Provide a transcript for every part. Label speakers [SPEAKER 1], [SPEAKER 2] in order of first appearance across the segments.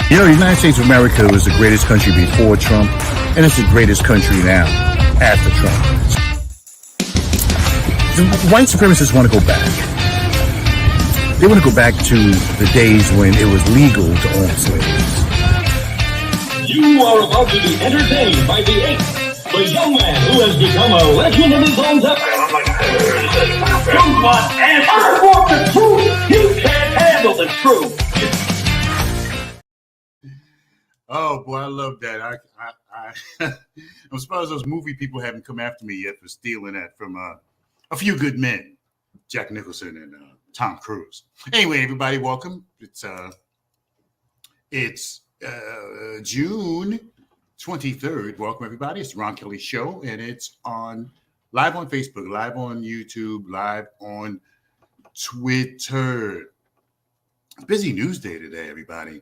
[SPEAKER 1] You know, the United States of America was the greatest country before Trump, and it's the greatest country now after Trump. The white supremacists want to go back. They want to go back to the days when it was legal to own slaves.
[SPEAKER 2] You are about to be entertained by the ape, the young man who has become a legend in his own time. You want answers? I want the truth. You can't handle the truth.
[SPEAKER 3] Oh boy, I love that. I'm surprised those movie people haven't come after me yet for stealing that from A Few Good Men, Jack Nicholson and Tom Cruise. Anyway, everybody, welcome. It's June 23rd. Welcome, everybody. It's the Ron Kelly Show, and it's live on Facebook, live on YouTube, live on Twitter. Busy news day today, everybody.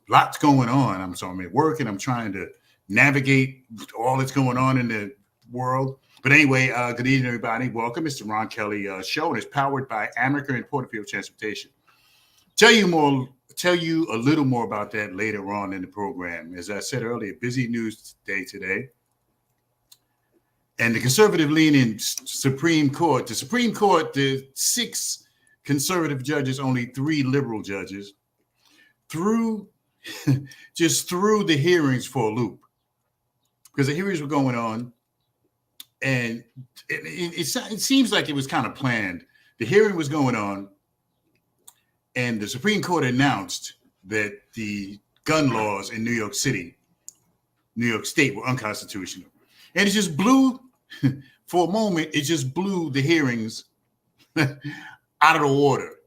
[SPEAKER 3] Lots going on. So I'm at work and I'm trying to navigate all that's going on in the world. But anyway, good evening, everybody. Welcome. It's the Ron Kelly Show, and it's powered by Amaker and Porterfield Transportation. Tell you a little more about that later on in the program. As I said earlier, busy news day today. And the conservative-leaning Supreme Court, the 6 conservative judges, only 3 liberal judges, threw the hearings for a loop, because the hearings were going on, and it seems like it was kind of planned. The hearing was going on, and the Supreme Court announced that the gun laws in New York State were unconstitutional. And it just blew, for a moment, it just blew the hearings out of the water,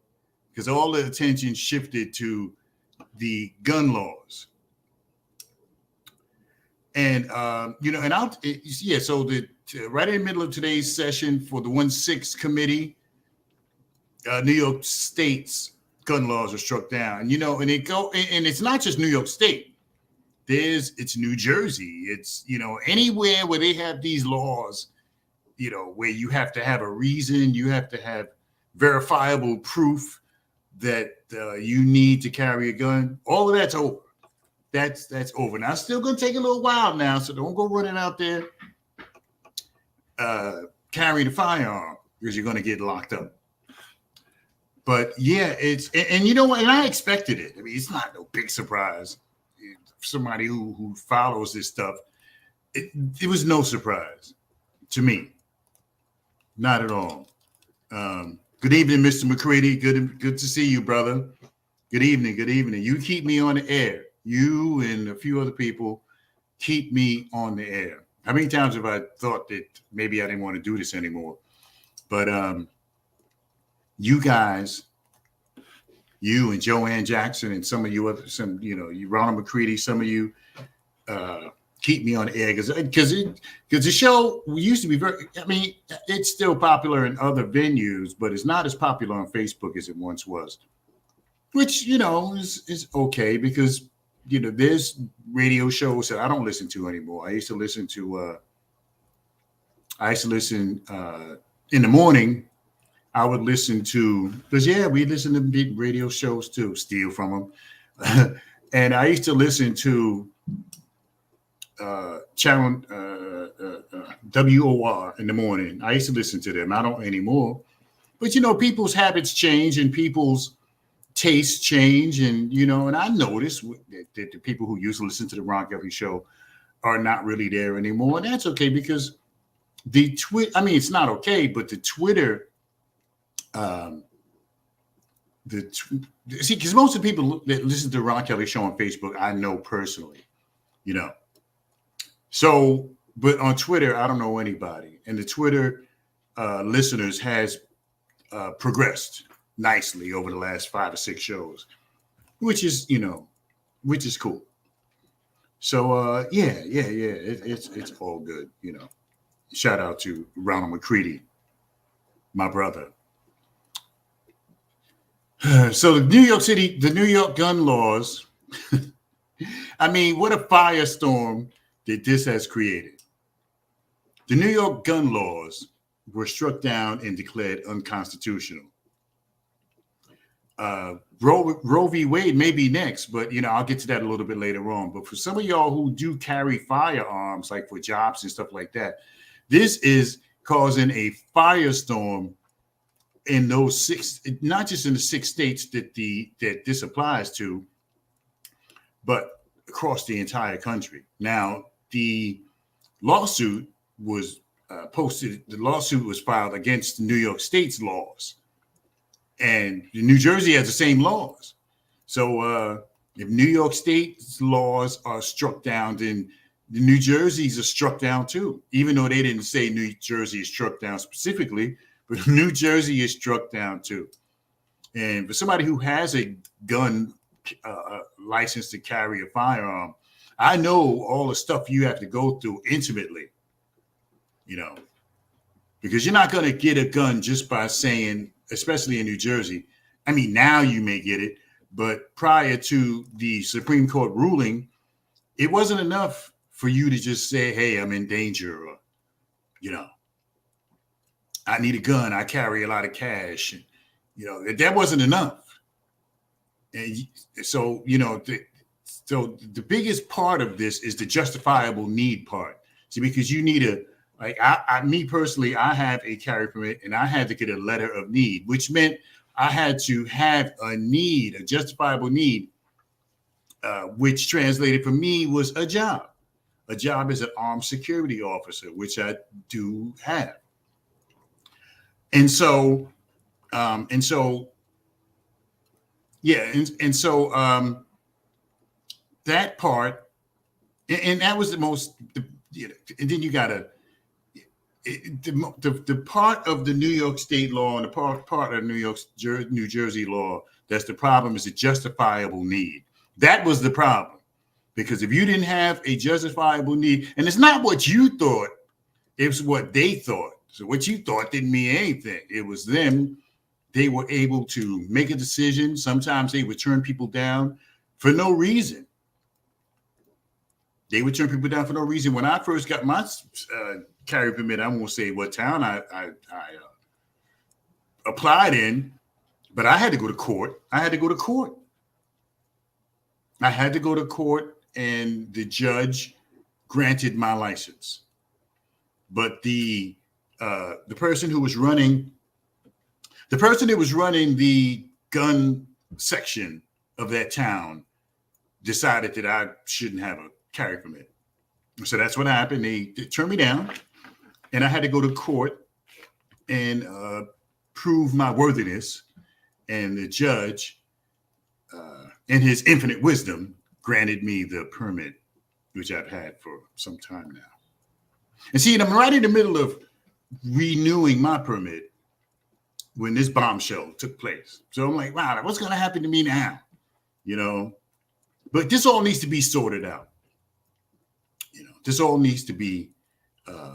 [SPEAKER 3] because all the attention shifted to the gun laws. And, so right in the middle of today's session for the 1-6 committee, New York State's gun laws are struck down. And it's not just New York State. It's New Jersey. It's, anywhere where they have these laws, where you have to have a reason, you have to have verifiable proof that you need to carry a gun. All of that's over. That's over. Now, it's still going to take a little while now, so don't go running out there carrying a firearm, because you're going to get locked up. But yeah, and you know what? And I expected it. I mean, it's not no big surprise. For somebody who follows this stuff, it was no surprise to me. Not at all. Good evening, Mr. McCready. Good to see you, brother. Good evening. You keep me on the air. You and a few other people keep me on the air. How many times have I thought that maybe I didn't want to do this anymore? But you guys, you and Joanne Jackson and some of you others, you Ronald McCready, some of you keep me on the air, because the show used to be it's still popular in other venues, but it's not as popular on Facebook as it once was, which, is okay, because, there's radio shows that I don't listen to anymore. I used to listen in the morning. I would listen to, because we listen to big radio shows too, steal from them. And I used to listen to channel WOR in the morning. I used to listen to them. I don't anymore. But, people's habits change and people's tastes change. And, and I noticed that the people who used to listen to the Ron Kelly Show are not really there anymore. And that's okay, because it's not okay, but the Twitter, because most of the people that listen to the Ron Kelly Show on Facebook, I know personally, So, but on Twitter, I don't know anybody. And the Twitter listeners has progressed nicely over the last 5 or 6 shows, which is cool. So, it's all good, Shout out to Ronald McCready, my brother. So the New York gun laws, I mean, what a firestorm that this has created. The New York gun laws were struck down and declared unconstitutional. Roe v. Wade may be next, but I'll get to that a little bit later on. But for some of y'all who do carry firearms, like for jobs and stuff like that, this is causing a firestorm in those six, not just in the 6 states that this applies to, but across the entire country. Now, the lawsuit was posted. The lawsuit was filed against New York State's laws, and New Jersey has the same laws. So if New York State's laws are struck down, then the New Jersey's are struck down too, even though they didn't say New Jersey is struck down specifically, but New Jersey is struck down too. And for somebody who has a gun license to carry a firearm, I know all the stuff you have to go through intimately, because you're not going to get a gun just by saying, especially in New Jersey. I mean, now you may get it, but prior to the Supreme Court ruling, it wasn't enough for you to just say, hey, I'm in danger, or, I need a gun. I carry a lot of cash. That wasn't enough. And so, so the biggest part of this is the justifiable need part. See, because you need me personally, I have a carry permit and I had to get a letter of need, which meant I had to have a need, a justifiable need, which translated for me was a job. A job as an armed security officer, which I do have. And so that part, and that was the most, and then you gotta, the part of the New York State law and the part of New Jersey law, that's the problem, is the justifiable need. That was the problem, because if you didn't have a justifiable need, and it's not what you thought, it was what they thought. So what you thought didn't mean anything. It was them. They were able to make a decision. Sometimes they would turn people down for no reason. They would turn people down for no reason. When I first got my carry permit, I won't say what town I applied in, but I had to go to court. I had to go to court, and the judge granted my license. But the person who was running, the gun section of that town decided that I shouldn't have a carry permit. So that's what happened. They turned me down, and I had to go to court and prove my worthiness. And the judge, in his infinite wisdom, granted me the permit, which I've had for some time now. And see, I'm right in the middle of renewing my permit when this bombshell took place. So I'm like, wow, what's going to happen to me now? But this all needs to be sorted out. This all needs to be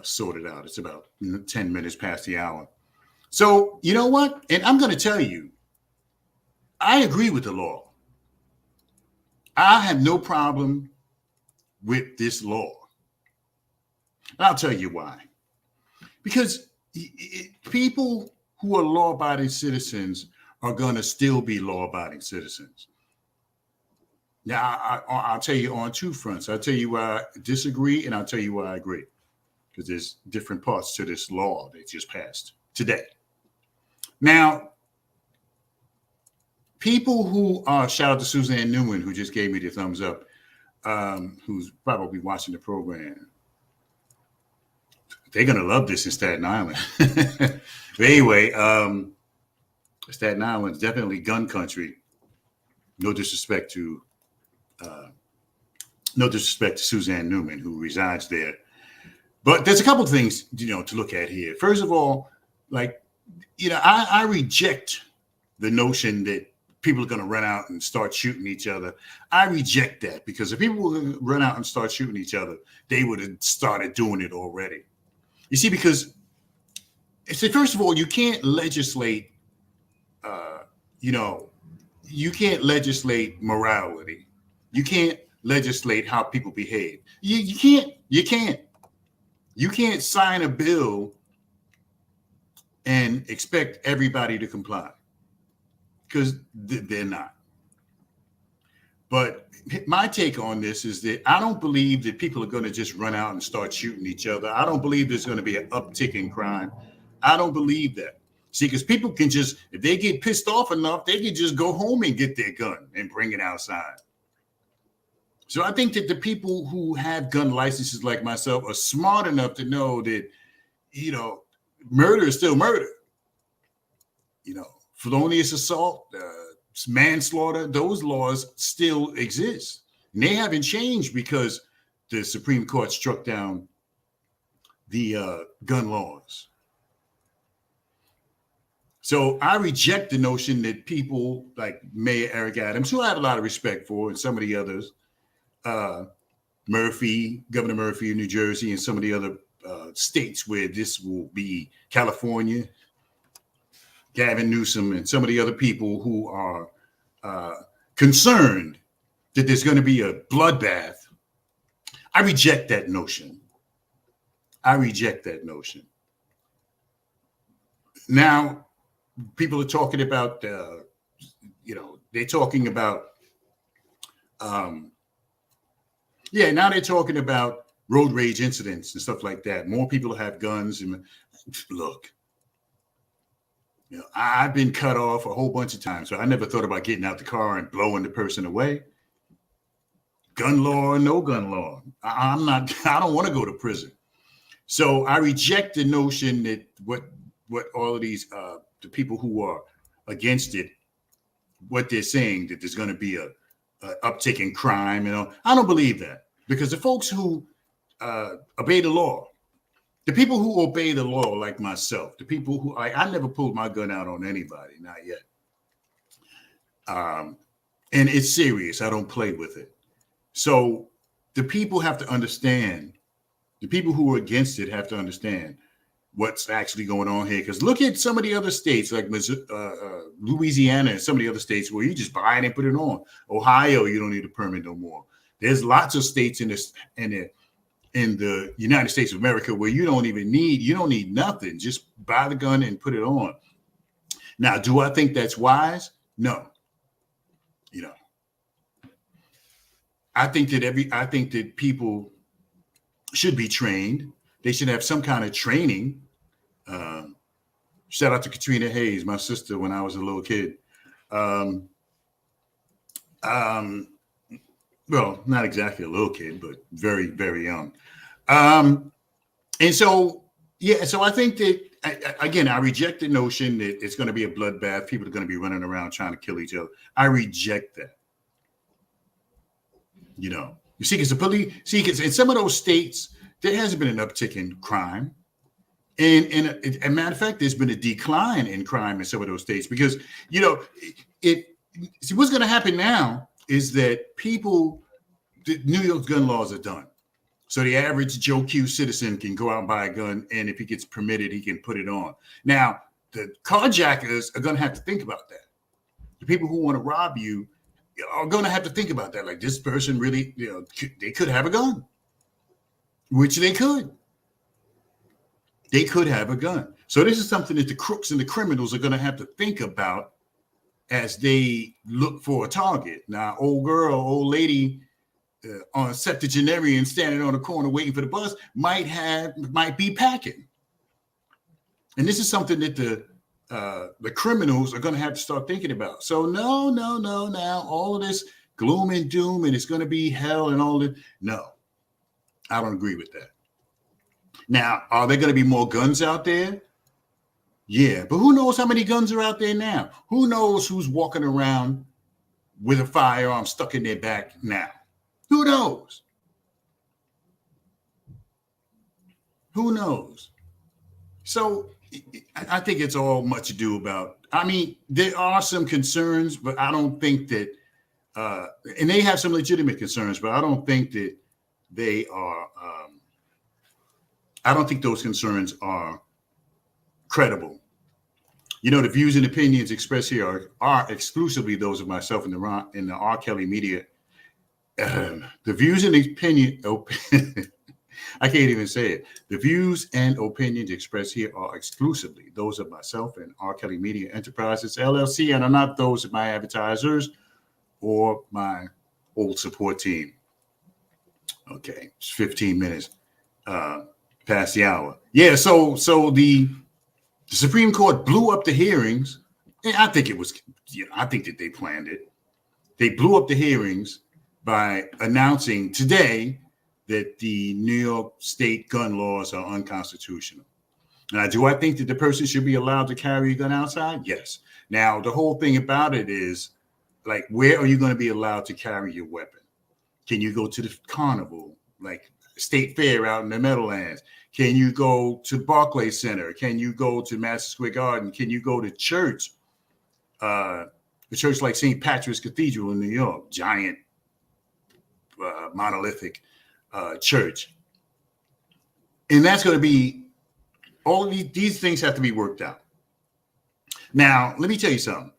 [SPEAKER 3] sorted out. It's about 10 minutes past the hour. So you know what? And I'm going to tell you, I agree with the law. I have no problem with this law. And I'll tell you why. Because people who are law-abiding citizens are going to still be law-abiding citizens. Now, I'll tell you on two fronts. I'll tell you why I disagree, and I'll tell you why I agree. Because there's different parts to this law that just passed today. Now, people who shout out to Suzanne Newman, who just gave me the thumbs up, who's probably watching the program. They're going to love this in Staten Island. But anyway, Staten Island is definitely gun country. No disrespect to Suzanne Newman, who resides there. But there's a couple of things, to look at here. First of all, I reject the notion that people are going to run out and start shooting each other. I reject that, because if people were going to run out and start shooting each other, they would have started doing it already. You see, because first of all, you can't legislate, you can't legislate morality. You can't legislate how people behave. You can't sign a bill and expect everybody to comply. because they're not. But my take on this is that I don't believe that people are going to just run out and start shooting each other. I don't believe there's going to be an uptick in crime. I don't believe that. See, because people can just, if they get pissed off enough, they can just go home and get their gun and bring it outside. So I think that the people who have gun licenses like myself are smart enough to know that, you know, murder is still murder. You know, felonious assault, manslaughter, those laws still exist. And they haven't changed because the Supreme Court struck down the gun laws. So I reject the notion that people like Mayor Eric Adams, who I have a lot of respect for, and some of the others, Murphy, Governor Murphy of New Jersey, and some of the other states where this will be, California, Gavin Newsom, and some of the other people who are concerned that there's going to be a bloodbath. I reject that notion. I reject that notion. Now, people are talking about, you know, they're talking about, now they're talking about road rage incidents and stuff like that. More people have guns. And look, you know, I've been cut off a whole bunch of times, so I never thought about getting out the car and blowing the person away. Gun law or no gun law, I don't want to go to prison. So I reject the notion that what all of these, the people who are against it, what they're saying, that there's going to be a uptick in crime. You know, I don't believe that, because the folks who obey the law, the people who obey the law, like myself, the people who I never pulled my gun out on anybody, not yet. And it's serious. I don't play with it. So the people have to understand. The people who are against it have to understand what's actually going on here. Because look at some of the other states, like Louisiana and some of the other states where you just buy it and put it on. Ohio, you don't need a permit no more. There's lots of states in the United States of America where you don't need nothing. Just buy the gun and put it on. Now, do I think that's wise? No. You know, I think that people should be trained. They should have some kind of training. Shout out to Katrina Hayes, my sister, when I was a little kid. Well, not exactly a little kid, but very, very young. And so, yeah, so I think that, again, I reject the notion that it's going to be a bloodbath. People are going to be running around trying to kill each other. I reject that. You know, you see, because the police, because in some of those states, there hasn't been an uptick in crime. And a matter of fact, there's been a decline in crime in some of those states because, you know, see, what's going to happen now is that New York's gun laws are done. So the average Joe Q citizen can go out and buy a gun, and if he gets permitted, he can put it on. Now, the carjackers are going to have to think about that. The people who want to rob you are going to have to think about that. Like, this person really, you know, they could have a gun, which they could. They could have a gun. So this is something that the crooks and the criminals are going to have to think about as they look for a target. Now, old lady on septuagenarian standing on the corner waiting for the bus might be packing. And this is something that the criminals are going to have to start thinking about. So no, now all of this gloom and doom and it's going to be hell and all that. No, I don't agree with that. Now, are there going to be more guns out there? Yeah, but who knows how many guns are out there now? Who knows who's walking around with a firearm stuck in their back now? Who knows? Who knows? So I think it's all much ado about, I mean, there are some concerns, but I don't think that, and they have some legitimate concerns, but I don't think that they are, I don't think those concerns are credible. You know, the views and opinions expressed here are exclusively those of myself and the R. Kelly media. The views and opinion, I can't even say it. The views and opinions expressed here are exclusively those of myself and R. Kelly Media Enterprises, LLC, and are not those of my advertisers or my old support team. Okay, it's 15 minutes past the hour. Yeah, so the Supreme Court blew up the hearings, and I think it was, I think that they planned it. They blew up the hearings by announcing today that the New York state gun laws are unconstitutional. Now, do I think that the person should be allowed to carry a gun outside? Yes. Now, the whole thing about it is, like, where are you going to be allowed to carry your weapon? Can you go to the carnival, like State Fair out in the Meadowlands? Can you go to Barclays Center? Can you go to Madison Square Garden? Can you go to church? A church like St. Patrick's Cathedral in New York, giant, monolithic church. And that's going to be, all of these things have to be worked out. Now, let me tell you something.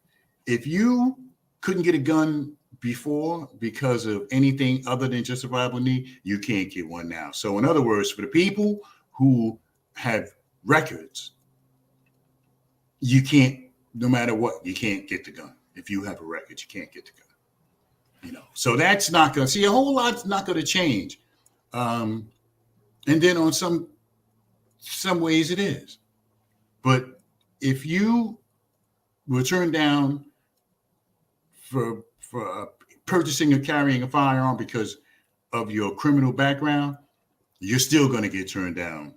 [SPEAKER 3] If you couldn't get a gun before because of anything other than justifiable need, you can't get one now. So in other words, for the people who have records, you can't, no matter what, you can't get the gun. If you have a record, you can't get the gun. You know, so that's not going to see, a whole lot's not going to change. And then on some ways it is. But if you were turned down for purchasing or carrying a firearm because of your criminal background, you're still going to get turned down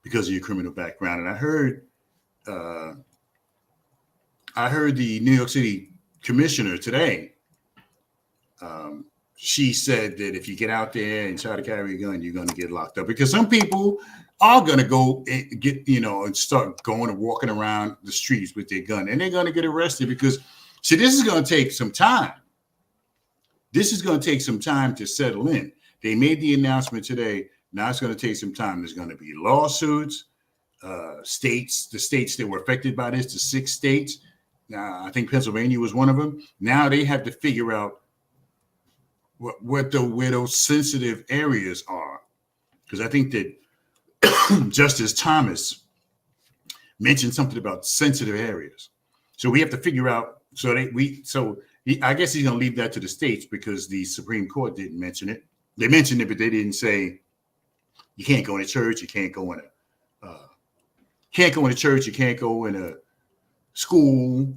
[SPEAKER 3] because of your criminal background. And I heard the New York City commissioner today. She said that if you get out there and try to carry a gun, you're going to get locked up, because some people are going to go and get, and start going and walking around the streets with their gun, and they're going to get arrested because, see, this is going to take some time. This is going to take some time to settle in. They made the announcement today. Now it's going to take some time. There's going to be lawsuits, the states that were affected by this, the 6 states. Now, I think Pennsylvania was one of them. Now they have to figure out where those sensitive areas are, because I think that Justice Thomas mentioned something about sensitive areas. So we have to figure out. I guess he's going to leave that to the states, because the Supreme Court didn't mention it. They mentioned it, but they didn't say you can't go in a church, you can't go in a church, you can't go in a school.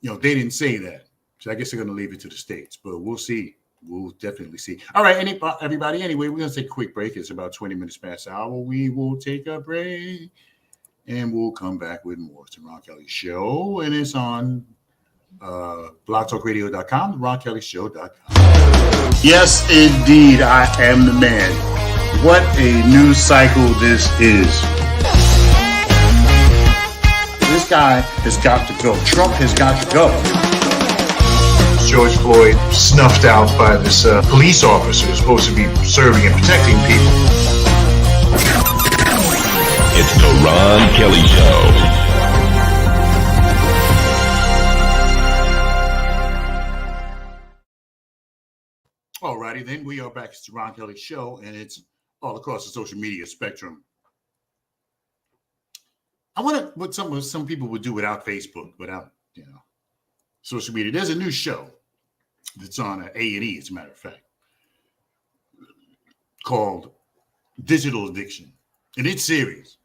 [SPEAKER 3] They didn't say that. So I guess they're going to leave it to the states, but we'll see. We'll definitely see. All right, everybody. Anyway, we're going to take a quick break. It's about 20 minutes past the hour. We will take a break, and we'll come back with more. It's the Ron Kelly Show, and it's on blogtalkradio.com, theronkellyshow.com. Yes, indeed, I am the man. What a news cycle this is. This guy has got to go. Trump has got to go. George Floyd snuffed out by this police officer who's supposed to be serving and protecting people.
[SPEAKER 4] It's the Ron Kelly Show.
[SPEAKER 3] Alrighty, then we are back. It's the Ron Kelly Show, and it's all across the social media spectrum. I wonder what some people would do without Facebook, without social media. There's a new show that's on A&E, as a matter of fact, called Digital Addiction, and it's serious.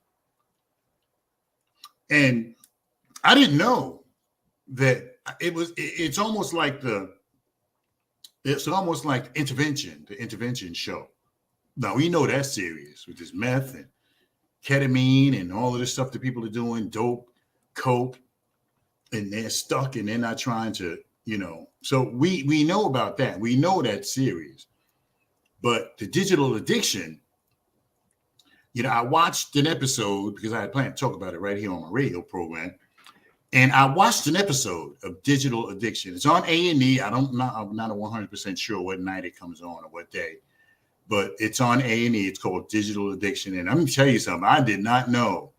[SPEAKER 3] And I didn't know that it's almost like the intervention show. Now, we know that's serious with this meth and ketamine and all of this stuff that people are doing, dope, coke, and they're stuck and they're not trying to, So we know about that. We know that's serious. But the digital addiction, I watched an episode because I had planned to talk about it right here on my radio program. And I watched an episode of Digital Addiction. It's on A&E. I'm not 100% sure what night it comes on or what day, but it's on A&E. It's called Digital Addiction. And I'm going to tell you something. I did not know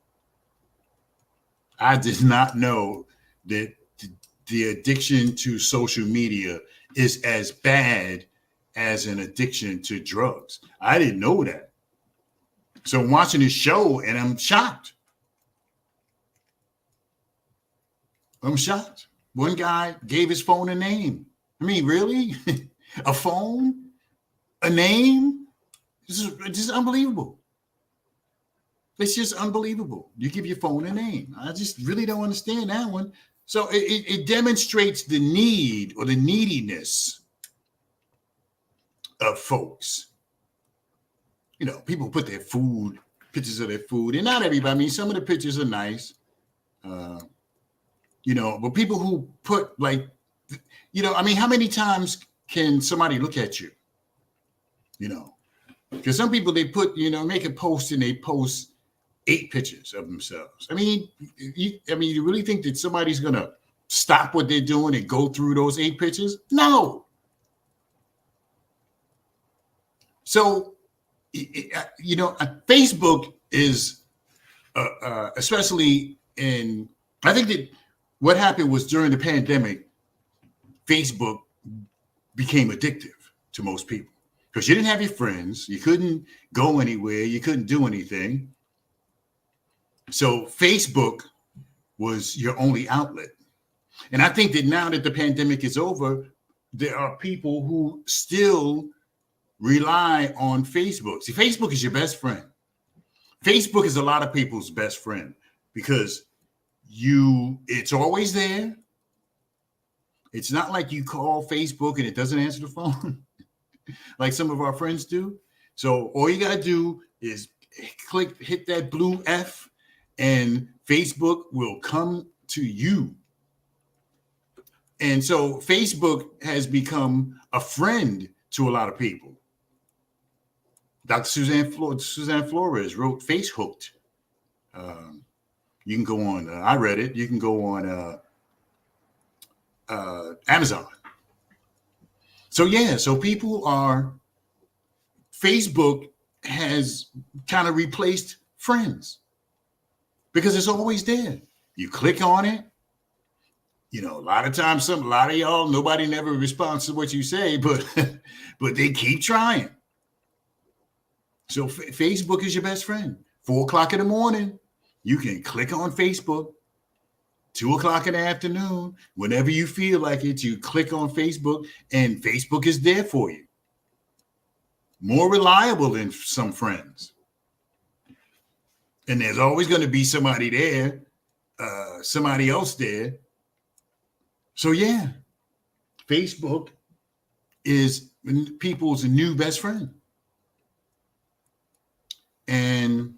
[SPEAKER 3] that the addiction to social media is as bad as an addiction to drugs. I didn't know that. So I'm watching this show and I'm shocked. I'm shocked. One guy gave his phone a name. I mean, really? A phone? A name? This is unbelievable. It's just unbelievable. You give your phone a name. I just really don't understand that one. So it demonstrates the need or the neediness of folks. You know, people put their food, pictures of their food, and not everybody. I mean, some of the pictures are nice, you know, but people who put like, you know, I mean, how many times can somebody look at you? You know, because some people, they put, you know, make a post and they post 8 pictures of themselves. I mean, you really think that somebody's going to stop what they're doing and go through those 8 pictures? No. So, you know, Facebook is, especially in, I think that what happened was during the pandemic, Facebook became addictive to most people because you didn't have your friends. You couldn't go anywhere. You couldn't do anything. So Facebook was your only outlet. And I think that now that the pandemic is over, there are people who still rely on Facebook. See, Facebook is your best friend. Facebook is a lot of people's best friend because it's always there. It's not like you call Facebook and it doesn't answer the phone like some of our friends do. So all you got to do is hit that blue F and Facebook will come to you. And so Facebook has become a friend to a lot of people. Dr. Suzanne Flores wrote Face Hooked. You can go on, I read it. You can go on Amazon. So yeah, so Facebook has kind of replaced friends because it's always there. You click on it. You know, a lot of times, a lot of y'all, nobody never responds to what you say, but they keep trying. So Facebook is your best friend. 4 o'clock in the morning, you can click on Facebook. 2 o'clock in the afternoon, whenever you feel like it, you click on Facebook and Facebook is there for you. More reliable than some friends. And there's always going to be somebody there, somebody else there. So yeah, Facebook is people's new best friend. And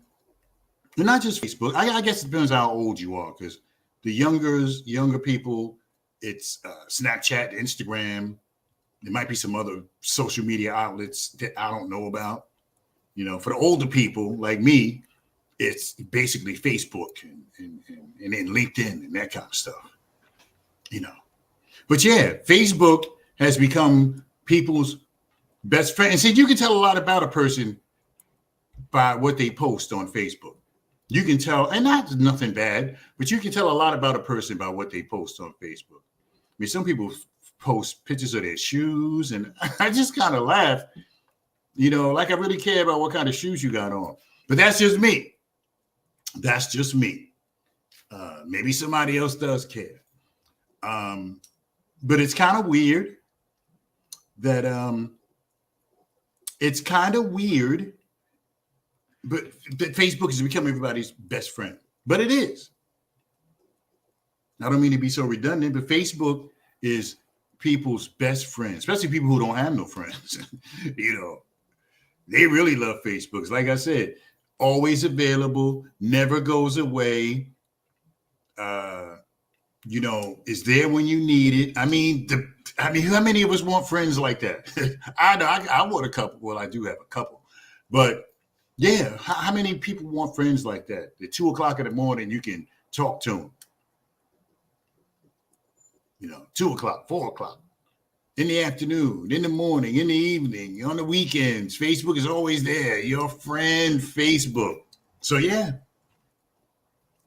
[SPEAKER 3] not just Facebook. I guess it depends how old you are, because the younger people, it's Snapchat, Instagram. There might be some other social media outlets that I don't know about. You know, for the older people like me, it's basically Facebook and then LinkedIn and that kind of stuff. You know, but yeah, Facebook has become people's best friend. And see, you can tell a lot about a person by what they post on Facebook. You can tell, and not nothing bad, but you can tell a lot about a person by what they post on Facebook. I mean, some people post pictures of their shoes, and I just kind of laugh, you know, like I really care about what kind of shoes you got on. But that's just me. That's just me. Maybe somebody else does care. But it's kind of weird that but that Facebook has become everybody's best friend. But it is. I don't mean to be so redundant, but Facebook is people's best friend, especially people who don't have no friends. You know, they really love Facebook. Like I said, always available, never goes away. You know, is there when you need it. I mean, how many of us want friends like that? I want a couple. Well, I do have a couple, but yeah, how many people want friends like that? At 2 o'clock in the morning, you can talk to them. You know, 2 o'clock, 4 o'clock, in the afternoon, in the morning, in the evening, on the weekends. Facebook is always there. Your friend, Facebook. So yeah.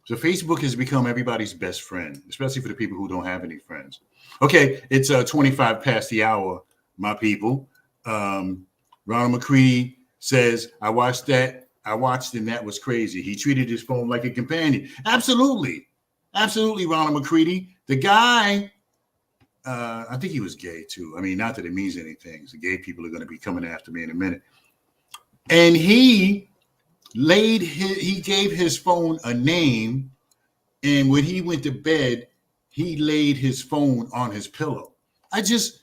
[SPEAKER 3] So Facebook has become everybody's best friend, especially for the people who don't have any friends. Okay, it's 25 past the hour, my people. Ronald McCready says, I watched and that was crazy. He treated his phone like a companion. Absolutely. Absolutely, Ronald McCready. The guy, I think he was gay too. I mean, not that it means anything. The gay people are going to be coming after me in a minute. And he gave his phone a name. And when he went to bed, he laid his phone on his pillow. I'm just,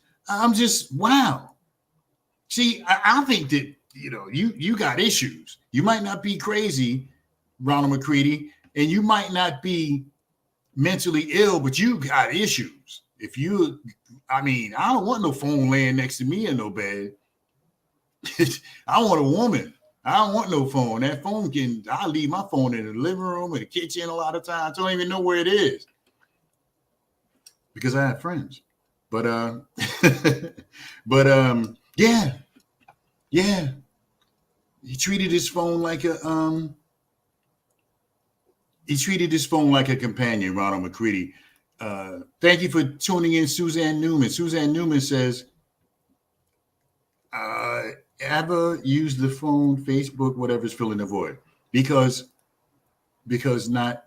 [SPEAKER 3] wow. See, I think that, you got issues. You might not be crazy, Ronald McCready, and you might not be mentally ill, but you got issues. I don't want no phone laying next to me in no bed. I want a woman. I don't want no phone. That phone I'll leave my phone in the living room or the kitchen a lot of times. I don't even know where it is because I have friends. But, yeah. He treated his phone like a companion, Ronald McCready. Thank you for tuning in, Suzanne Newman. Suzanne Newman says, ever use the phone, Facebook, whatever's filling the void? Because not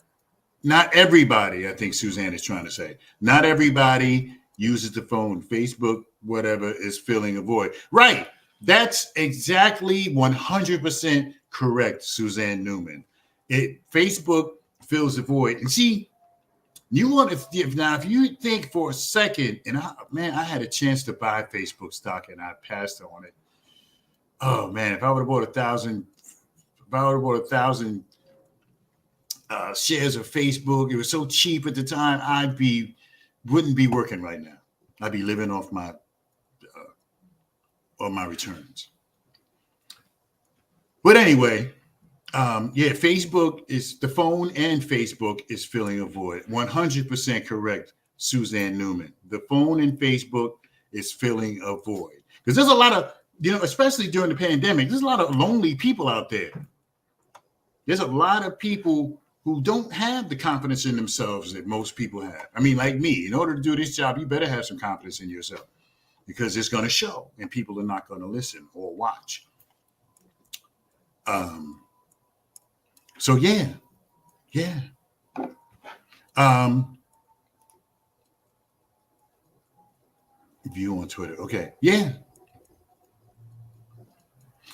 [SPEAKER 3] everybody, I think Suzanne is trying to say, not everybody uses the phone, Facebook, whatever is filling a void. Right. That's exactly 100% correct, Suzanne Newman. Facebook fills the void. And see, if you think for a second, and I had a chance to buy Facebook stock and I passed on it. Oh man, if I would have bought 1,000 shares of Facebook, it was so cheap at the time, wouldn't be working right now. I'd be living off my returns. But anyway, Facebook is the phone and Facebook is filling a void. 100% correct, Suzanne Newman. The phone and Facebook is filling a void. Because there's a lot of, especially during the pandemic, there's a lot of lonely people out there. There's a lot of people who don't have the confidence in themselves that most people have. I mean, like me, in order to do this job, you better have some confidence in yourself because it's going to show and people are not going to listen or watch. So yeah. View on Twitter. Okay. Yeah.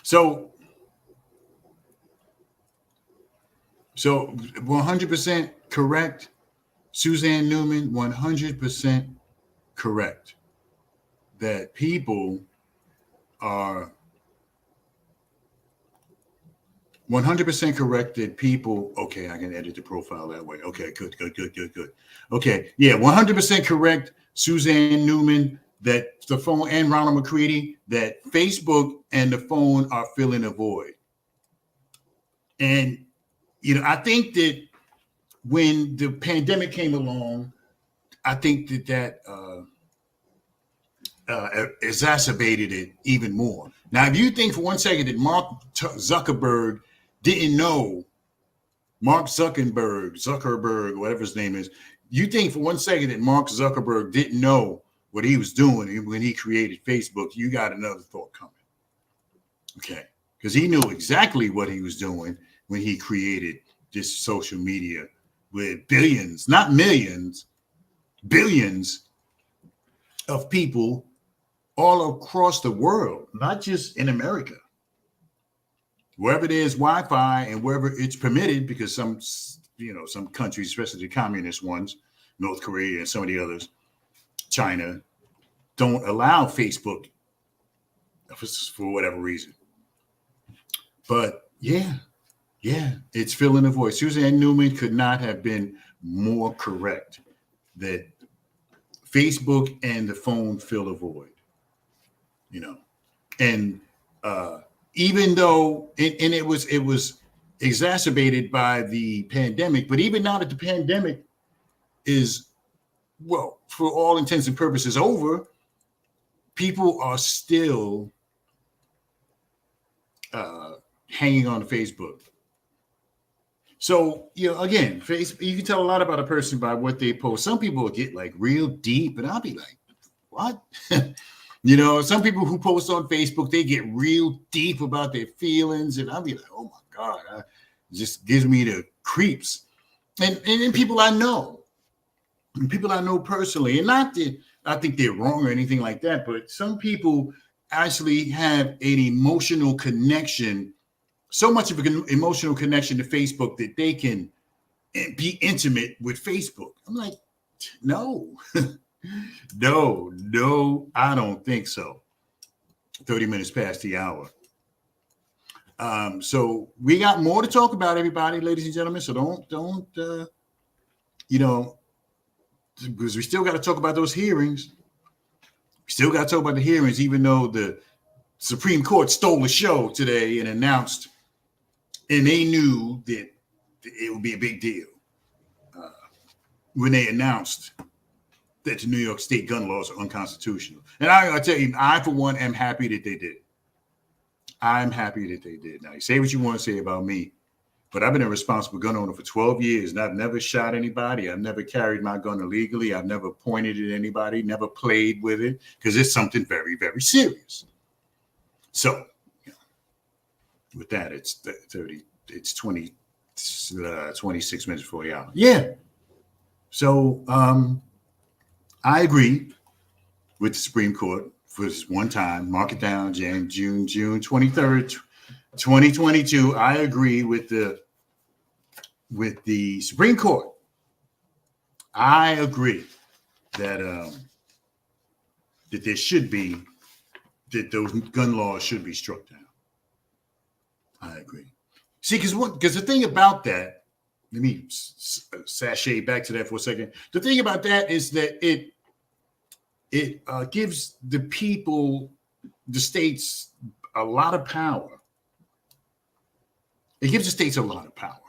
[SPEAKER 3] So 100% correct. Suzanne Newman, 100% correct. That people are 100% correct that people, okay, I can edit the profile that way. Okay, good. Okay, yeah, 100% correct, Suzanne Newman, that the phone and Ronald McCready, that Facebook and the phone are filling a void. And, I think that when the pandemic came along, I think that exacerbated it even more. Now, if you think for one second that Mark Zuckerberg didn't know, Zuckerberg, whatever his name is, you think for one second that Mark Zuckerberg didn't know what he was doing when he created Facebook, you got another thought coming. Okay. Because he knew exactly what he was doing when he created this social media with billions, not millions, billions of people all across the world, not just in America. Wherever there's Wi-Fi and wherever it's permitted, because some countries, especially the communist ones, North Korea and some of the others, China, don't allow Facebook for whatever reason. But yeah, it's filling a void. Suzanne Newman could not have been more correct that Facebook and the phone fill a void. And even though, and it was exacerbated by the pandemic, but even now that the pandemic is, well, for all intents and purposes over, people are still hanging on to Facebook. So, again, Facebook, you can tell a lot about a person by what they post. Some people will get like real deep and I'll be like, what? You know, some people who post on Facebook, they get real deep about their feelings, and I'll be like, oh my God, it just gives me the creeps. And people I know, personally, and not that I think they're wrong or anything like that, but some people actually have an emotional connection, so much of an emotional connection to Facebook that they can be intimate with Facebook. I'm like, no, no, I don't think so. 30 minutes past the hour. So we got more to talk about, everybody, ladies and gentlemen. So don't, because we still got to talk about those hearings. We still got to talk about the hearings, even though the Supreme Court stole the show today and announced, and they knew that it would be a big deal when they announced that the New York State gun laws are unconstitutional. And I tell you, I, for one, am happy that they did. I'm happy that they did. Now, you say what you want to say about me, but I've been a responsible gun owner for 12 years, and I've never shot anybody. I've never carried my gun illegally. I've never pointed at anybody, never played with it, because it's something very, very serious. So, with that, it's 26 minutes before the hour. Yeah. So, I agree with the Supreme Court for this one time. Mark it down, June 23rd, 2022. I agree with the Supreme Court. I agree that that there should be, that those gun laws should be struck down. I agree. See, because the thing about that, let me sashay back to that for a second. The thing about that is that it gives the people, the states, a lot of power. It gives the states a lot of power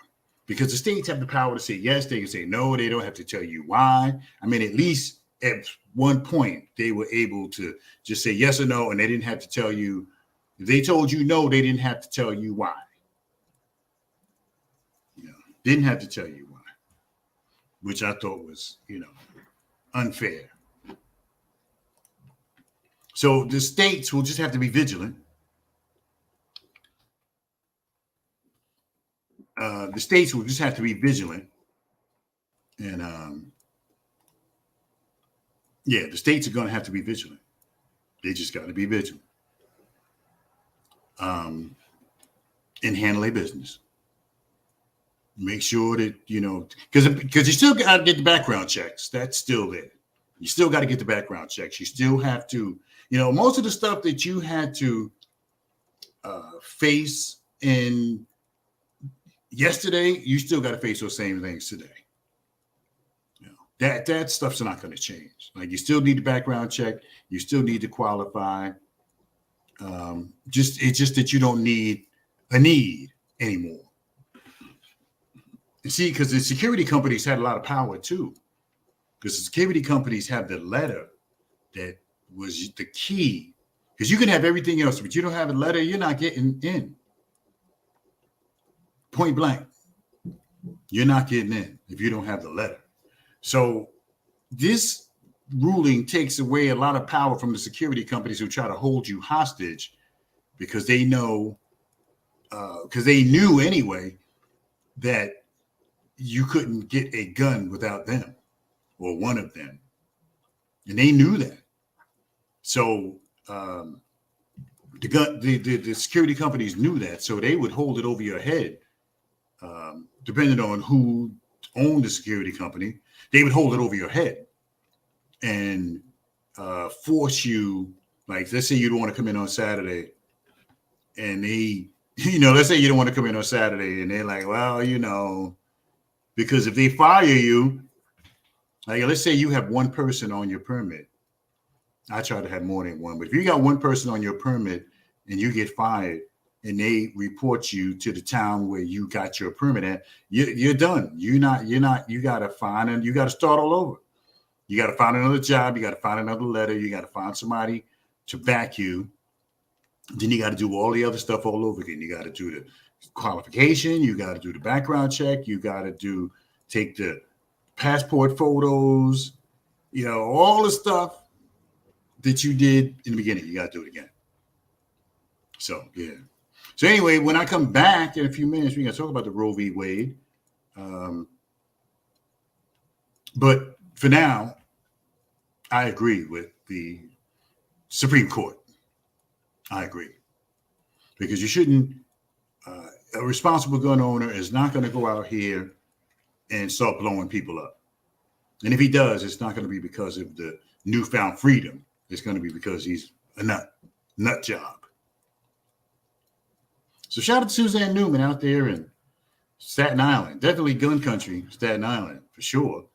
[SPEAKER 3] because the states have the power to say yes, they can say no, they don't have to tell you why. I mean, at least at one point, they were able to just say yes or no, and they didn't have to tell you. If they told you no, they didn't have to tell you why. Didn't have to tell you why, which I thought was, unfair. So the states will just have to be vigilant. The states will just have to be vigilant. And the states are going to have to be vigilant. They just got to be vigilant. And handle their business. Make sure that, because you still got to get the background checks. That's still there. You still got to get the background checks. You still have to, most of the stuff that you had to face in yesterday, you still got to face those same things today. That stuff's not going to change. Like, you still need the background check. You still need to qualify. It's just that you don't need anymore. And see, because the security companies had a lot of power too. Because the security companies have the letter that was the key. Because you can have everything else, but you don't have a letter, you're not getting in. Point blank. You're not getting in if you don't have the letter. So this ruling takes away a lot of power from the security companies who try to hold you hostage because they know, because they knew anyway that you couldn't get a gun without them or one of them. And they knew that. So the security companies knew that. So they would hold it over your head, depending on who owned the security company. They would hold it over your head and force you, like, let's say you don't want to come in on Saturday and let's say you don't want to come in on Saturday and they're like, well, because if they fire you, like, let's say you have one person on your permit. I try to have more than one, but if you got one person on your permit and you get fired and they report you to the town where you got your permit at, you're done. You got to find, and you got to start all over. You got to find another job. You got to find another letter. You got to find somebody to back you. Then you got to do all the other stuff all over again. You got to do the qualification. You got to do the background check. You got to take the passport photos, all the stuff that you did in the beginning, you got to do it again. So, yeah. So anyway, when I come back in a few minutes, we're going to talk about the Roe v. Wade. But for now, I agree with the Supreme Court. I agree. Because you shouldn't, a responsible gun owner is not going to go out here and start blowing people up. And if he does, it's not going to be because of the newfound freedom. It's going to be because he's a nut job. So shout out to Suzanne Newman out there in Staten Island. Definitely gun country, Staten Island, for sure.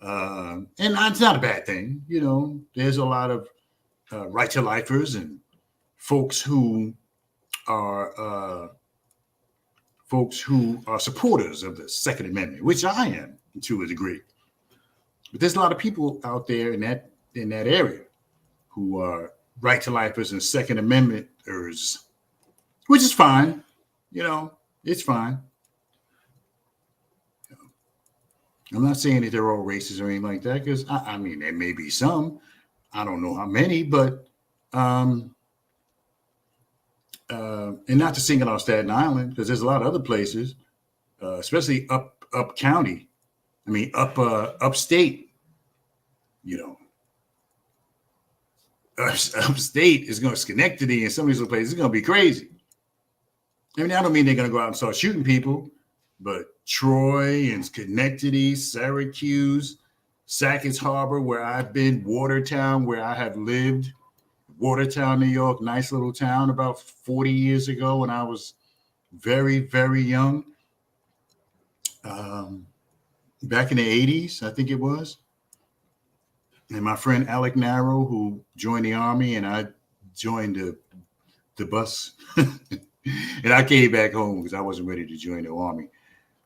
[SPEAKER 3] And it's not a bad thing. You know, there's a lot of right-to-lifers and folks who are supporters of the Second Amendment, which I am to a degree. But there's a lot of people out there in that area who are right-to-lifers and Second Amendmenters, which is fine. You know, it's fine. I'm not saying that they're all racist or anything like that, because I mean, there may be some. I don't know how many, but and not to single out Staten Island, because there's a lot of other places, especially up county. I mean, upstate. You know, upstate is going to Schenectady and some of these other places. It's going to be crazy. I mean, I don't mean they're going to go out and start shooting people, but Troy and Schenectady, Syracuse, Sackett's Harbor, where I've been, Watertown, where I have lived, Watertown, New York, nice little town about 40 years ago when I was very, very young. Back in the 80s, I think it was. And my friend Alec Narrow, who joined the Army, and I joined the bus. And I came back home because I wasn't ready to join the Army.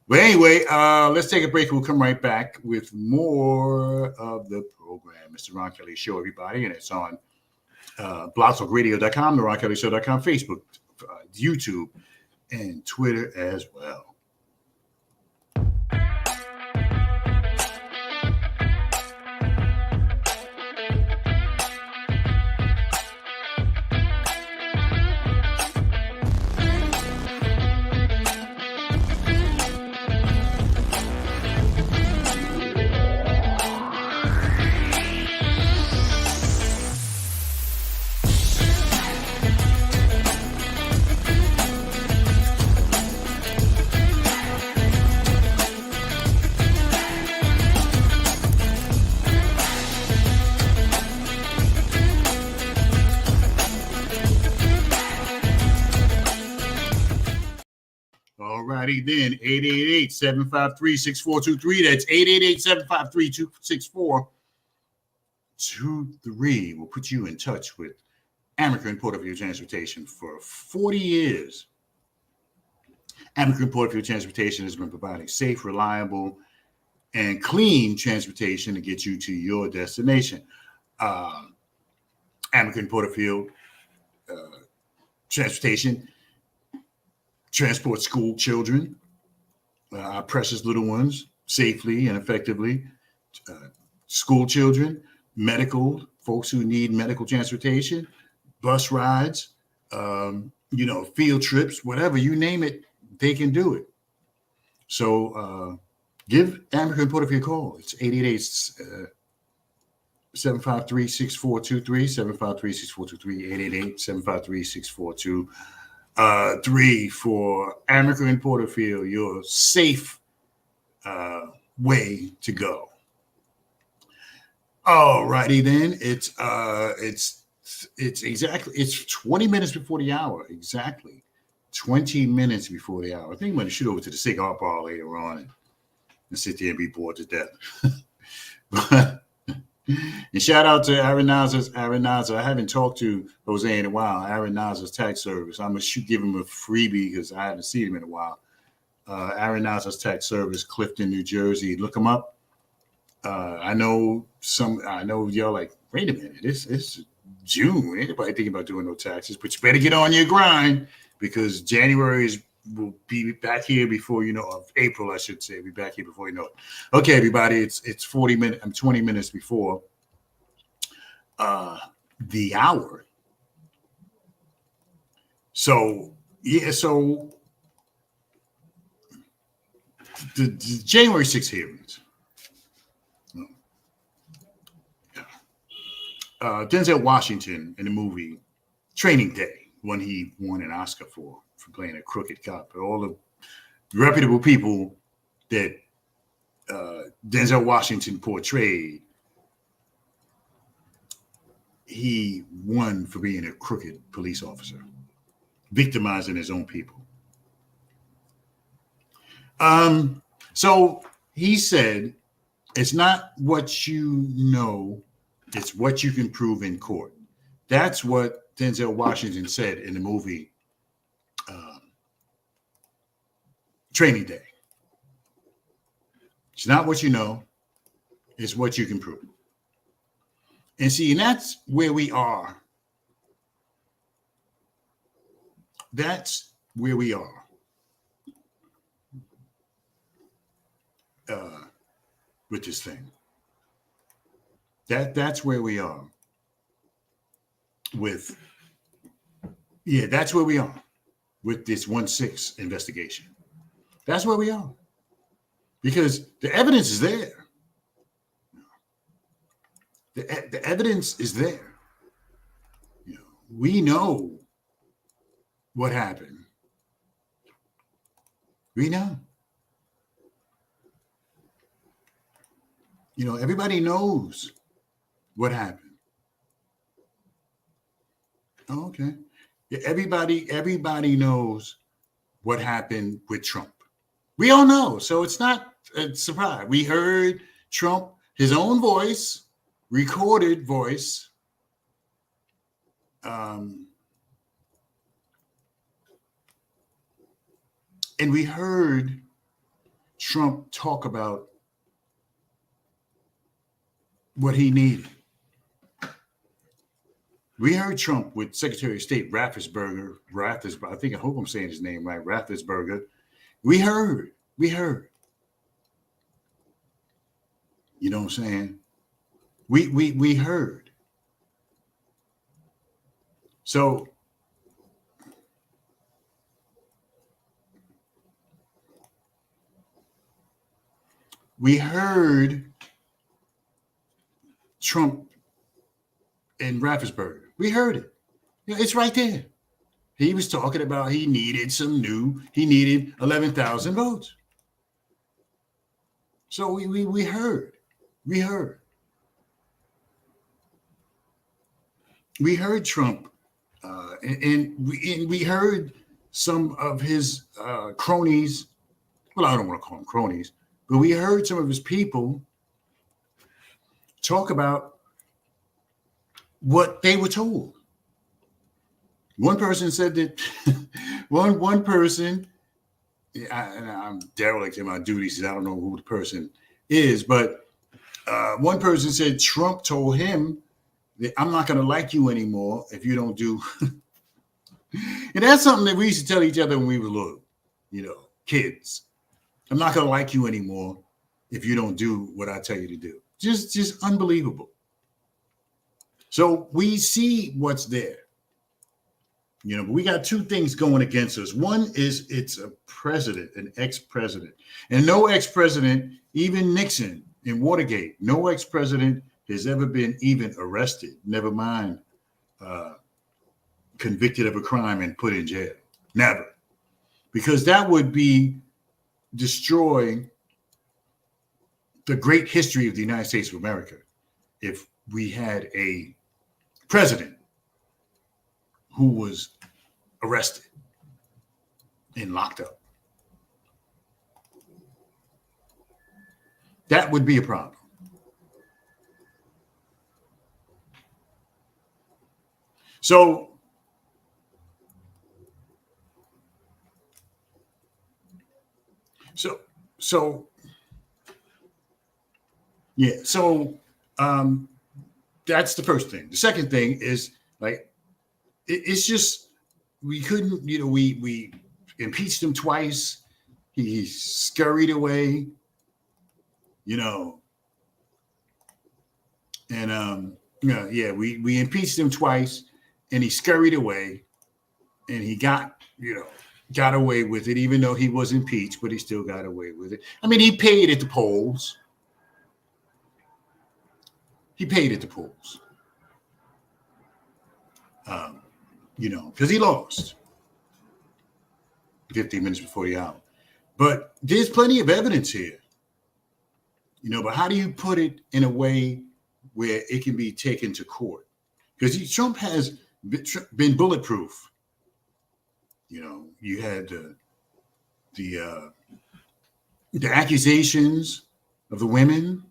[SPEAKER 3] But anyway, let's take a break. We'll come right back with more of the program. Mr. Ron Kelly Show, everybody. And it's on blogtalkradio.com, the RonKellyShow.com, Facebook, YouTube, and Twitter as well. Alrighty then, 888-753-6423. That's 888-753-6423. We'll put you in touch with American Porterfield Transportation for 40 years. American Porterfield Transportation has been providing safe, reliable, and clean transportation to get you to your destination. American Porterfield Transportation transport school children, our precious little ones, safely and effectively. School children, medical, folks who need medical transportation, bus rides, field trips, whatever, you name it, they can do it. So give American Porterfield a call. It's 888-753-6423, 753-6423, 888-753-6423. 3 for American Porterfield, your safe way to go. All righty then. It's 20 minutes before the hour. Exactly. 20 minutes before the hour. I think I'm going to shoot over to the cigar bar later on and sit there and be bored to death. And shout out to Aaron Nazar. I haven't talked to Jose in a while. Aaron Nazar's tax service. I'm going to give him a freebie because I haven't seen him in a while. Aaron Nazar's tax service, Clifton, New Jersey. Look him up. I know y'all like, wait a minute, it's June. Ain't nobody thinking about doing no taxes, but you better get on your grind because January will be back here before you know of April, I should say. Be back here before you know it. Okay, everybody, it's 20 minutes before the hour. So yeah, so the January 6th hearings. Denzel Washington in the movie Training Day, when he won an Oscar for playing a crooked cop, all the reputable people that Denzel Washington portrayed, he won for being a crooked police officer, victimizing his own people. So he said, it's not what you know, it's what you can prove in court. That's what Denzel Washington said in the movie Training Day. It's not what you know, it's what you can prove. And see, and that's where we are. That's where we are. With this thing. That's where we are. That's where we are with this 1-6 investigation. That's where we are. Because the evidence is there. The evidence is there. You know, we know what happened. We know. You know, everybody knows what happened. Oh, okay. Yeah, everybody knows what happened with Trump. We all know. So it's not a surprise. We heard Trump, his own voice, recorded voice. And we heard Trump talk about what he needed. We heard Trump with Secretary of State Raffensperger, I hope I'm saying his name right, Raffensperger. We heard. You know what I'm saying? We heard. So we heard Trump and Raffensperger. We heard it. Yeah, it's right there. He was talking about he needed 11,000 votes. So we heard. We heard Trump, and we heard some of his cronies. Well, I don't want to call them cronies, but we heard some of his people talk about what they were told. One person said that one person, I'm derelict in my duties, I don't know who the person is, but one person said Trump told him that I'm not going to like you anymore if you don't do. And that's something that we used to tell each other when we were little, you know, kids. I'm not going to like you anymore if you don't do what I tell you to do. Just unbelievable. So we see what's there. You know, but we got two things going against us. One is it's a president, an ex-president. And no ex-president, even Nixon in Watergate, no ex-president has ever been even arrested, never mind convicted of a crime and put in jail. Never. Because that would be destroying the great history of the United States of America if we had a president who was arrested and locked up. That would be a problem. So that's the first thing. The second thing is like it's just we couldn't, you know, we impeached him twice. He scurried away, you know, and Yeah. We impeached him twice, and he scurried away, and he got away with it, even though he was impeached, but he still got away with it. I mean, he paid at the polls. Because he lost 15 minutes before the hour. But there's plenty of evidence here. But how do you put it in a way where it can be taken to court? Because Trump has been bulletproof. You had the accusations of the women.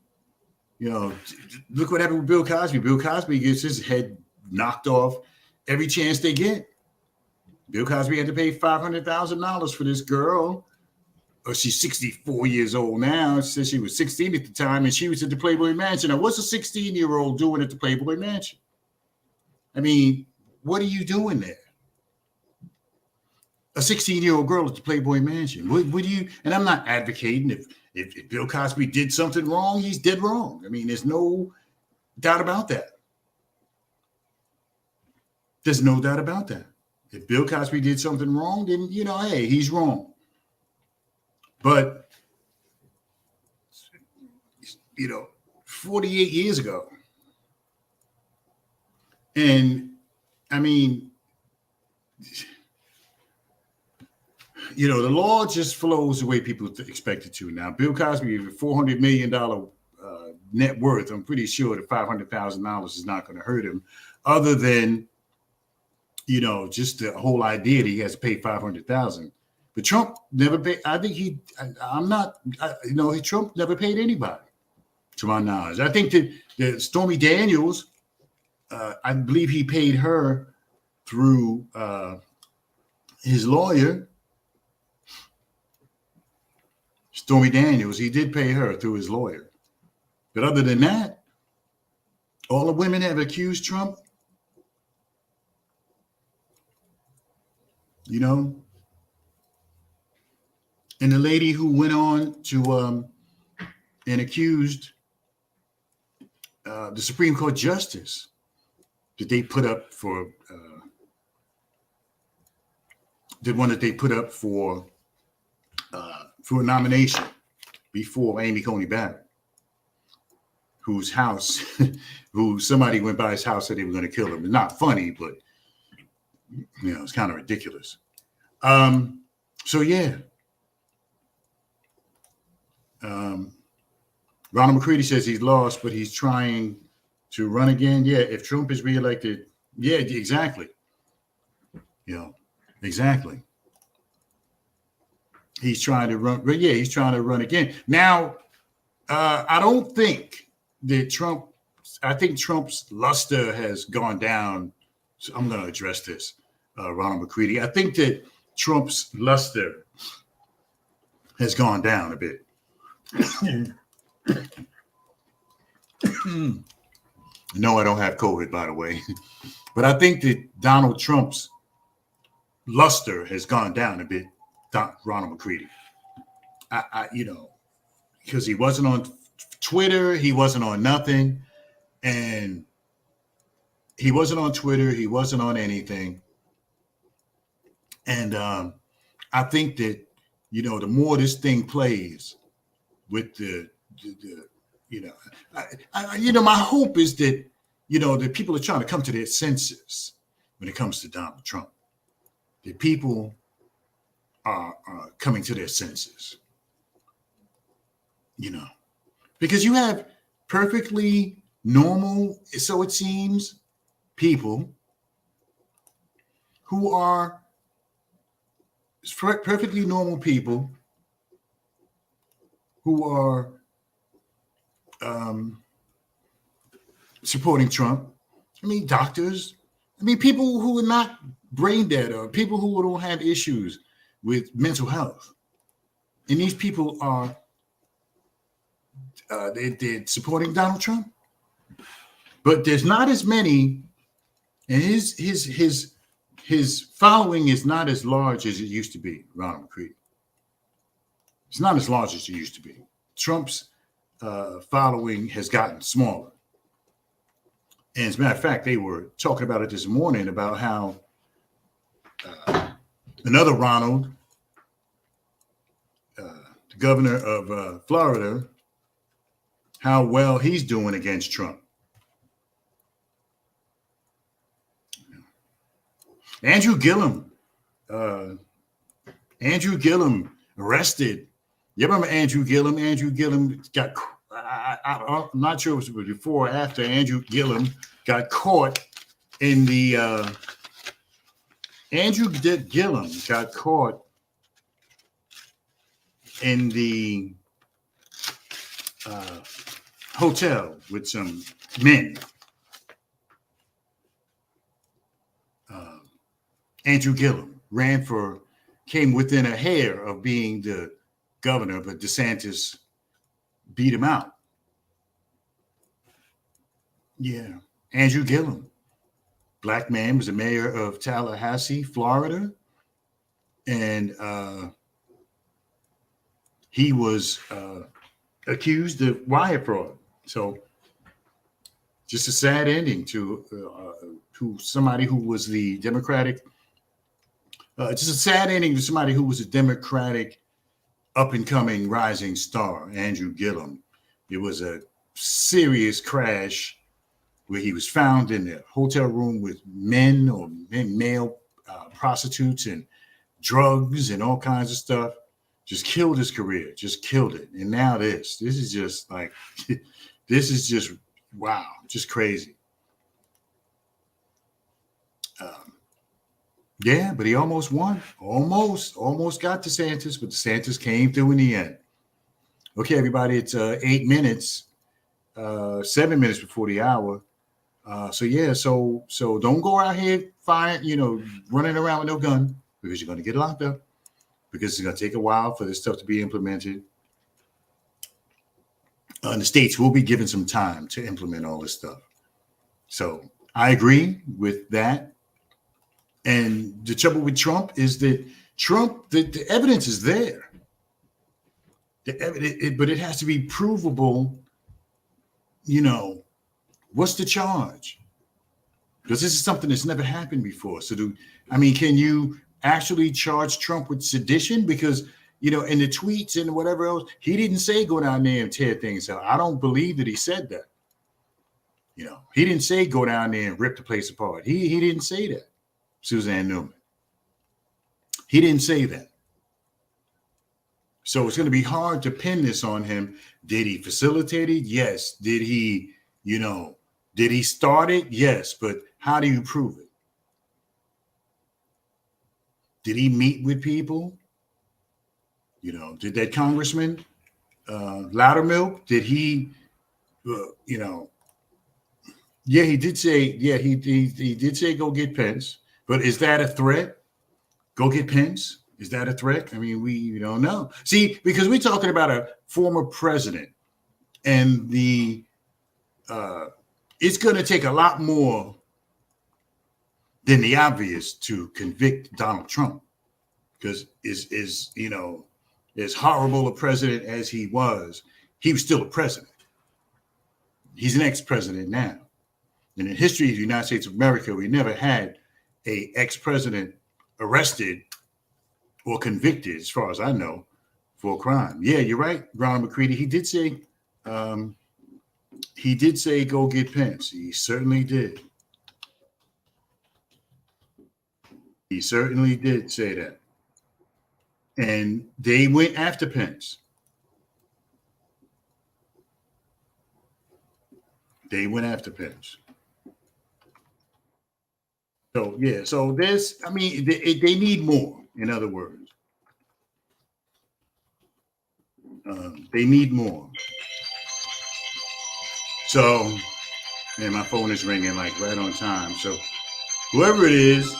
[SPEAKER 3] Look what happened with Bill Cosby. Bill Cosby gets his head knocked off every chance they get. Bill Cosby had to pay $500,000 for this girl. She's 64 years old now. She said she was 16 at the time, and she was at the Playboy Mansion. Now, what's a 16-year-old doing at the Playboy Mansion? I mean, what are you doing there? A 16-year-old girl at the Playboy Mansion. What do you? And I'm not advocating if Bill Cosby did something wrong, he's dead wrong. I mean, there's no doubt about that. There's no doubt about that. If Bill Cosby did something wrong, then, hey, he's wrong. But, 48 years ago. And, I mean, the law just flows the way people expect it to. Now, Bill Cosby, $400 million net worth, I'm pretty sure that $500,000 is not going to hurt him, other than, just the whole idea that he has to pay $500,000. But Trump never paid. I think Trump never paid anybody, to my knowledge. I think that Stormy Daniels, I believe he paid her through his lawyer. Stormy Daniels, he did pay her through his lawyer. But other than that, all the women have accused Trump. And the lady who went on to and accused the Supreme Court justice that they put up for the one that they put up for a nomination before Amy Coney Barrett, whose house, who somebody went by his house, said they were going to kill him. It's not funny, but it's kind of ridiculous. So yeah. Ronald McCready says he's lost, but he's trying to run again. Yeah, if Trump is reelected, yeah, exactly. Exactly. He's trying to run, but yeah, he's trying to run again. Now, I don't think that I think Trump's luster has gone down. So I'm going to address this, Ronald McCready. I think that Trump's luster has gone down a bit. No, I don't have COVID, by the way. But I think that Donald Trump's luster has gone down a bit, Ronald McCready. Because he wasn't on Twitter, he wasn't on nothing. And he wasn't on Twitter, he wasn't on anything. And I think that, the more this thing plays with my hope is that, that people are trying to come to their senses when it comes to Donald Trump. That people are coming to their senses, because you have perfectly normal, so it seems, people who are perfectly normal people who are supporting Trump. I mean, doctors. I mean, people who are not brain dead or people who don't have issues with mental health. And these people are they're supporting Donald Trump. But there's not as many, and his following is not as large as it used to be, Ronald McCready. It's not as large as it used to be. Trump's following has gotten smaller. And as a matter of fact, they were talking about it this morning about how another Ronald, the governor of Florida, how well he's doing against Trump. Andrew Gillum arrested. You remember Andrew Gillum? Andrew Gillum got, I'm not sure if it was before or after Andrew Gillum got caught in the, Gillum got caught in the hotel with some men. Andrew Gillum came within a hair of being the governor, but DeSantis beat him out. Yeah, Andrew Gillum, black man, was the mayor of Tallahassee, Florida, and he was accused of wire fraud. So, just a sad ending to somebody who was the Democratic. Just a sad ending to somebody who was a Democratic up-and-coming rising star, Andrew Gillum. It was a serious crash where he was found in the hotel room with male prostitutes and drugs and all kinds of stuff. Just killed his career, just killed it. And now this is just like, this is just, wow, just crazy. Yeah, but he almost won. Almost got DeSantis, but DeSantis came through in the end. Okay, everybody, it's 8 minutes, 7 minutes before the hour. So don't go out here running around with no gun, because you're going to get locked up, because it's going to take a while for this stuff to be implemented. And the states will be given some time to implement all this stuff. So I agree with that. And the trouble with Trump is that the evidence is there. But it has to be provable. What's the charge? Because this is something that's never happened before. So can you actually charge Trump with sedition? Because, in the tweets and whatever else, he didn't say go down there and tear things out. I don't believe that he said that. He didn't say go down there and rip the place apart. He didn't say that. Suzanne Newman. He didn't say that. So it's going to be hard to pin this on him. Did he facilitate it? Yes. Did he, did he start it? Yes. But how do you prove it? Did he meet with people? Did that Congressman Loudermilk, did he, yeah, he did say, he did say go get Pence. But is that a threat? Go get Pence? Is that a threat? I mean, we don't know. See, because we're talking about a former president, and it's going to take a lot more than the obvious to convict Donald Trump, because as horrible a president as he was still a president. He's an ex-president now. And in the history of the United States of America, we never had a ex-president arrested or convicted, as far as I know, for a crime. Yeah, you're right, Ronald McCready. He did say go get Pence. He certainly did. He certainly did say that. And they went after Pence. They went after Pence. So, yeah, so this, they need more, in other words. They need more. So, and my phone is ringing like right on time. So, whoever it is,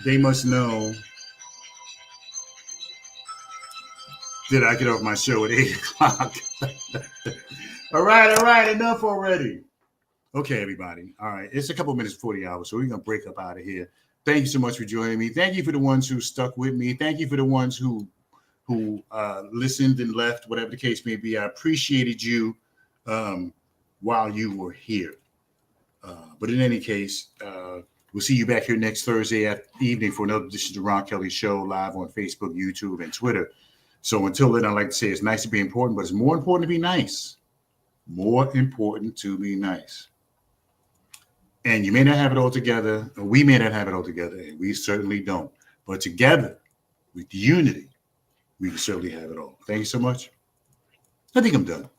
[SPEAKER 3] they must know that I get off my show at 8 o'clock. All right, enough already. Okay, everybody. All right, it's a couple minutes before the hour, so we're going to break up out of here. Thank you so much for joining me. Thank you for the ones who stuck with me. Thank you for the ones who listened and left, whatever the case may be. I appreciated you while you were here. But in any case, we'll see you back here next Thursday evening for another edition of the Ron Kelly Show, live on Facebook, YouTube, and Twitter. So until then, I'd like to say it's nice to be important, but it's more important to be nice. More important to be nice. And you may not have it all together, or we may not have it all together, and we certainly don't. But together, with unity, we can certainly have it all. Thank you so much. I think I'm done.